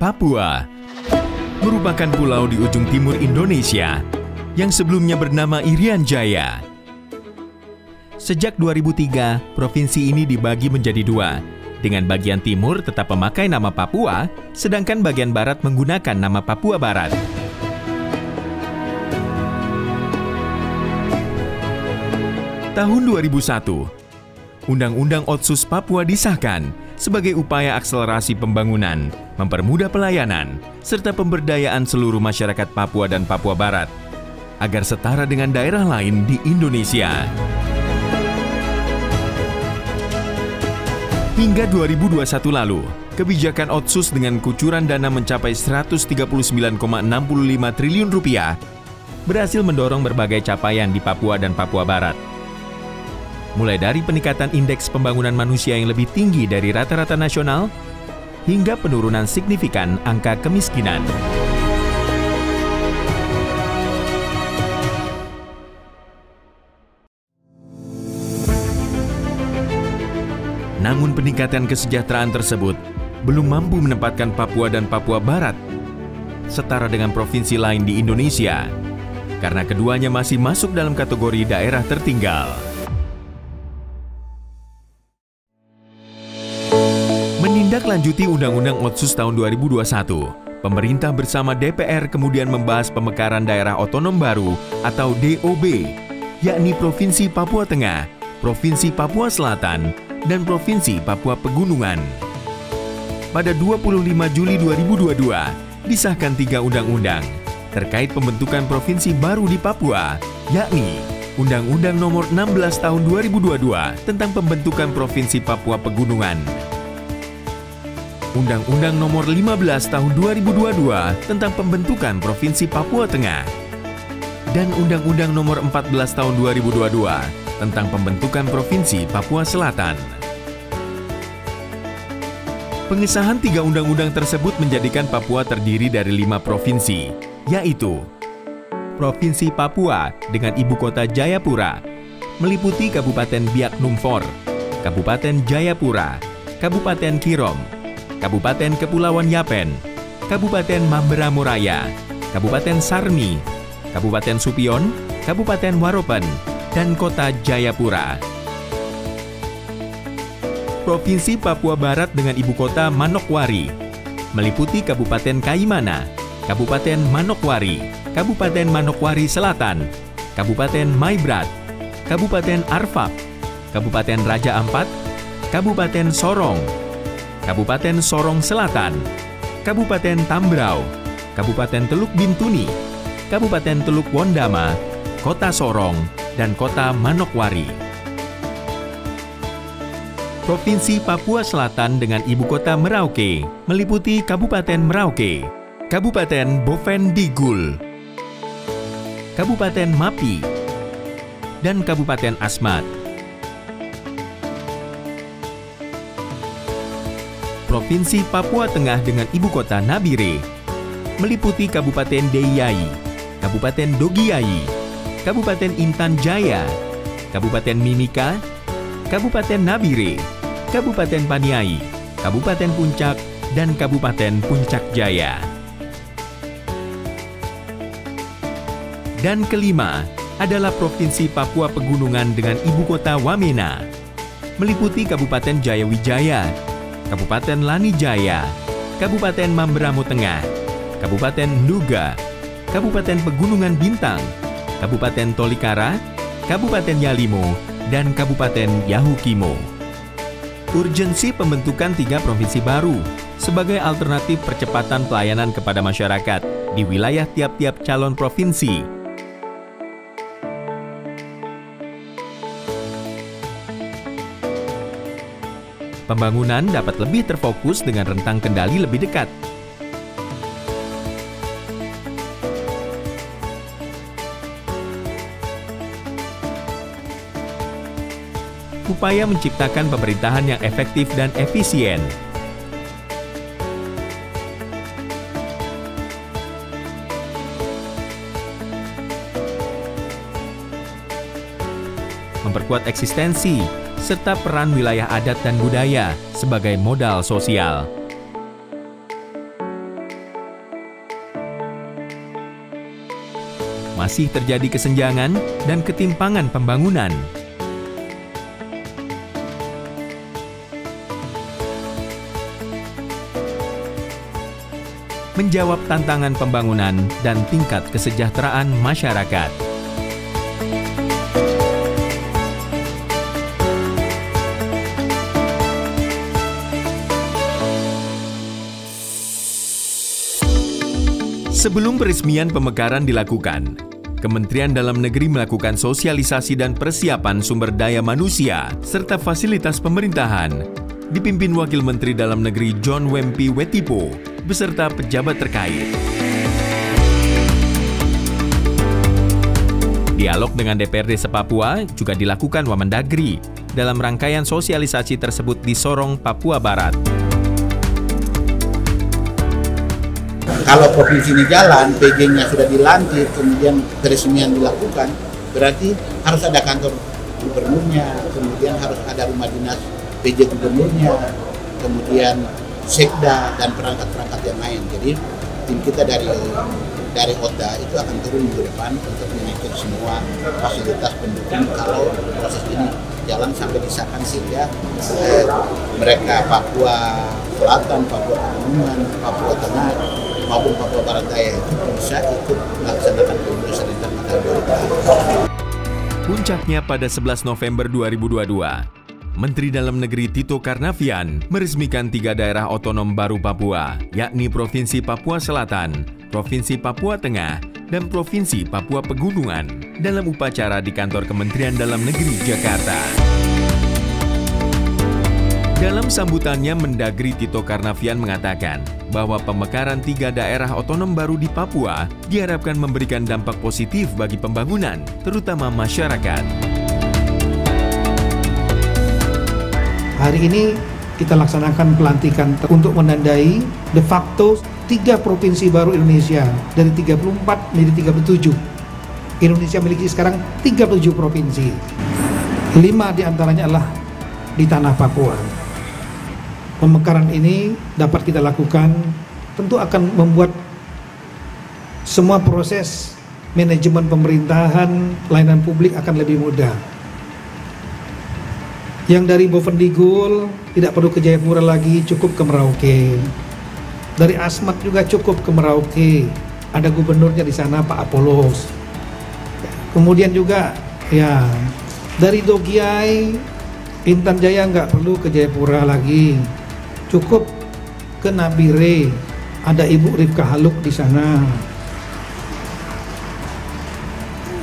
Papua merupakan pulau di ujung timur Indonesia yang sebelumnya bernama Irian Jaya. Sejak 2003, provinsi ini dibagi menjadi dua, dengan bagian timur tetap memakai nama Papua, sedangkan bagian barat menggunakan nama Papua Barat. Tahun 2001, Undang-Undang Otsus Papua disahkan sebagai upaya akselerasi pembangunan, mempermudah pelayanan, serta pemberdayaan seluruh masyarakat Papua dan Papua Barat, agar setara dengan daerah lain di Indonesia. Hingga 2021 lalu, kebijakan Otsus dengan kucuran dana mencapai 139,65 triliun rupiah berhasil mendorong berbagai capaian di Papua dan Papua Barat. Mulai dari peningkatan indeks pembangunan manusia yang lebih tinggi dari rata-rata nasional, hingga penurunan signifikan angka kemiskinan. Namun peningkatan kesejahteraan tersebut belum mampu menempatkan Papua dan Papua Barat setara dengan provinsi lain di Indonesia, karena keduanya masih masuk dalam kategori daerah tertinggal. Menindaklanjuti Undang-Undang Otsus tahun 2021, pemerintah bersama DPR kemudian membahas pemekaran daerah otonom baru atau DOB, yakni Provinsi Papua Tengah, Provinsi Papua Selatan, dan Provinsi Papua Pegunungan. Pada 25 Juli 2022, disahkan 3 undang-undang terkait pembentukan provinsi baru di Papua, yakni Undang-Undang Nomor 16 Tahun 2022 tentang pembentukan Provinsi Papua Pegunungan, Undang-Undang Nomor 15 Tahun 2022 tentang pembentukan Provinsi Papua Tengah, dan Undang-Undang Nomor 14 Tahun 2022 tentang pembentukan Provinsi Papua Selatan. Pengesahan 3 undang-undang tersebut menjadikan Papua terdiri dari 5 provinsi, yaitu Provinsi Papua dengan ibu kota Jayapura, meliputi Kabupaten Biak Numfor, Kabupaten Jayapura, Kabupaten Kirom, Kabupaten Kepulauan Yapen, Kabupaten Mamberamo Raya, Kabupaten Sarmi, Kabupaten Supion, Kabupaten Waropen, dan Kota Jayapura. Provinsi Papua Barat dengan ibu kota Manokwari, meliputi Kabupaten Kaimana, Kabupaten Manokwari, Kabupaten Manokwari Selatan, Kabupaten Maibrat, Kabupaten Arfak, Kabupaten Raja Ampat, Kabupaten Sorong, Kabupaten Sorong Selatan, Kabupaten Tambrau, Kabupaten Teluk Bintuni, Kabupaten Teluk Wondama, Kota Sorong, dan Kota Manokwari. Provinsi Papua Selatan dengan ibu kota Merauke, meliputi Kabupaten Merauke, Kabupaten Boven Digul, Kabupaten Mapi, dan Kabupaten Asmat. Provinsi Papua Tengah dengan ibu kota Nabire, meliputi Kabupaten Deiyai, Kabupaten Dogiyai, Kabupaten Intan Jaya, Kabupaten Mimika, Kabupaten Nabire, Kabupaten Paniai, Kabupaten Puncak, dan Kabupaten Puncak Jaya. Dan kelima adalah Provinsi Papua Pegunungan dengan ibu kota Wamena, meliputi Kabupaten Jayawijaya, Kabupaten Lanijaya, Kabupaten Mamberamo Tengah, Kabupaten Nduga, Kabupaten Pegunungan Bintang, Kabupaten Tolikara, Kabupaten Yalimo, dan Kabupaten Yahukimo. Urgensi pembentukan 3 provinsi baru sebagai alternatif percepatan pelayanan kepada masyarakat di wilayah tiap-tiap calon provinsi. Pembangunan dapat lebih terfokus dengan rentang kendali lebih dekat. Upaya menciptakan pemerintahan yang efektif dan efisien. Memperkuat eksistensi, serta peran wilayah adat dan budaya sebagai modal sosial. masih terjadi kesenjangan dan ketimpangan pembangunan. Menjawab tantangan pembangunan dan tingkat kesejahteraan masyarakat. Sebelum peresmian pemekaran dilakukan, Kementerian Dalam Negeri melakukan sosialisasi dan persiapan sumber daya manusia serta fasilitas pemerintahan, dipimpin Wakil Menteri Dalam Negeri John Wempi Wetipo beserta pejabat terkait. Dialog dengan DPRD se-Papua juga dilakukan Wamendagri dalam rangkaian sosialisasi tersebut di Sorong, Papua Barat. Kalau provinsi ini jalan, PJ-nya sudah dilantik, kemudian peresmian dilakukan, berarti harus ada kantor gubernurnya, kemudian harus ada rumah dinas PJ gubernurnya, kemudian sekda dan perangkat-perangkat yang lain. Jadi tim kita dari ODA itu akan turun ke depan untuk mengecek semua fasilitas pendukung kalau proses ini jalan sampai disahkan sehingga mereka Papua Selatan, Papua Pegunungan, Papua Tengah maupun Papua Barat Daya itu bisa ikut melaksanakan pemilu serentak pada 2020. Puncaknya pada 11 November 2022. Menteri Dalam Negeri Tito Karnavian meresmikan 3 daerah otonom baru Papua, yakni Provinsi Papua Selatan, Provinsi Papua Tengah, dan Provinsi Papua Pegunungan dalam upacara di kantor Kementerian Dalam Negeri Jakarta. Dalam sambutannya, Mendagri Tito Karnavian mengatakan bahwa pemekaran 3 daerah otonom baru di Papua diharapkan memberikan dampak positif bagi pembangunan, terutama masyarakat. Hari ini kita laksanakan pelantikan untuk menandai de facto 3 provinsi baru Indonesia dari 34 menjadi 37. Indonesia memiliki sekarang 37 provinsi. 5 diantaranya adalah di tanah Papua. Pemekaran ini dapat kita lakukan tentu akan membuat semua proses manajemen pemerintahan, layanan publik akan lebih mudah. Yang dari Bovendigul tidak perlu ke Jayapura lagi, cukup ke Merauke. Dari Asmat juga cukup ke Merauke. Ada gubernurnya di sana, Pak Apolos. Kemudian juga ya dari Dogiai, Intan Jaya nggak perlu ke Jayapura lagi, cukup ke Nabire. Ada Ibu Rifka Haluk di sana.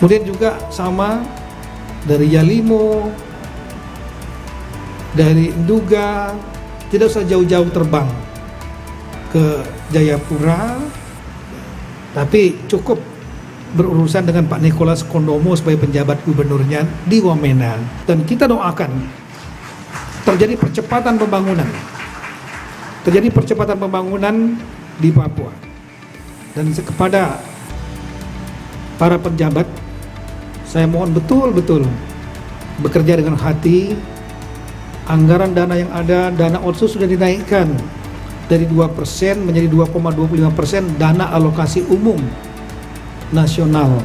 Kemudian juga sama dari Yalimo, dari Nduga, tidak usah jauh-jauh terbang ke Jayapura, tapi cukup berurusan dengan Pak Nicholas Kondomo sebagai penjabat gubernurnya di Wamena. Dan kita doakan terjadi percepatan pembangunan di Papua. Dan kepada para penjabat, saya mohon betul-betul bekerja dengan hati. Anggaran dana yang ada, dana otsus sudah dinaikkan dari 2% menjadi 2,25% dana alokasi umum nasional.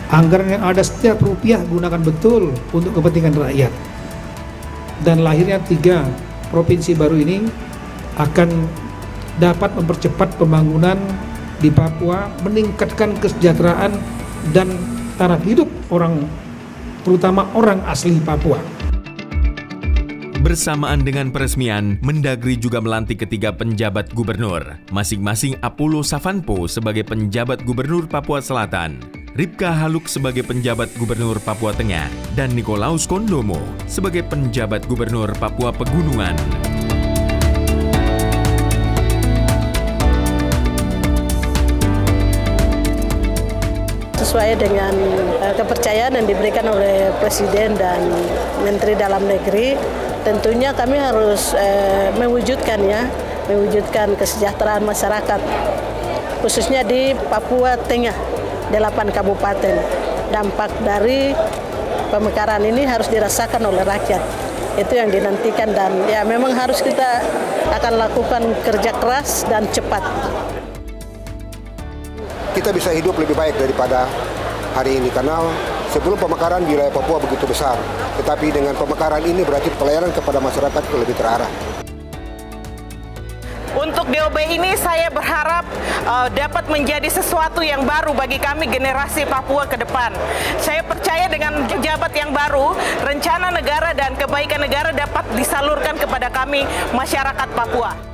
Anggaran yang ada setiap rupiah gunakan betul untuk kepentingan rakyat. Dan lahirnya 3 provinsi baru ini akan dapat mempercepat pembangunan di Papua, meningkatkan kesejahteraan dan taraf hidup orang, terutama orang asli Papua. Bersamaan dengan peresmian, Mendagri juga melantik ketiga penjabat gubernur, masing-masing Apollo Savanpo sebagai penjabat gubernur Papua Selatan, Rifka Haluk sebagai penjabat gubernur Papua Tengah, dan Nikolaus Kondomo sebagai penjabat gubernur Papua Pegunungan. Sesuai dengan kepercayaan yang diberikan oleh Presiden dan Menteri Dalam Negeri, tentunya kami harus mewujudkan kesejahteraan masyarakat, khususnya di Papua Tengah, 8 kabupaten. Dampak dari pemekaran ini harus dirasakan oleh rakyat. Itu yang dinantikan dan ya memang harus kita akan lakukan kerja keras dan cepat. kita bisa hidup lebih baik daripada hari ini. Karena sebelum pemekaran wilayah Papua begitu besar, tetapi dengan pemekaran ini berarti pelayanan kepada masyarakat itu lebih terarah. Untuk DOB ini saya berharap dapat menjadi sesuatu yang baru bagi kami generasi Papua ke depan. Saya percaya dengan pejabat yang baru, rencana negara dan kebaikan negara dapat disalurkan kepada kami masyarakat Papua.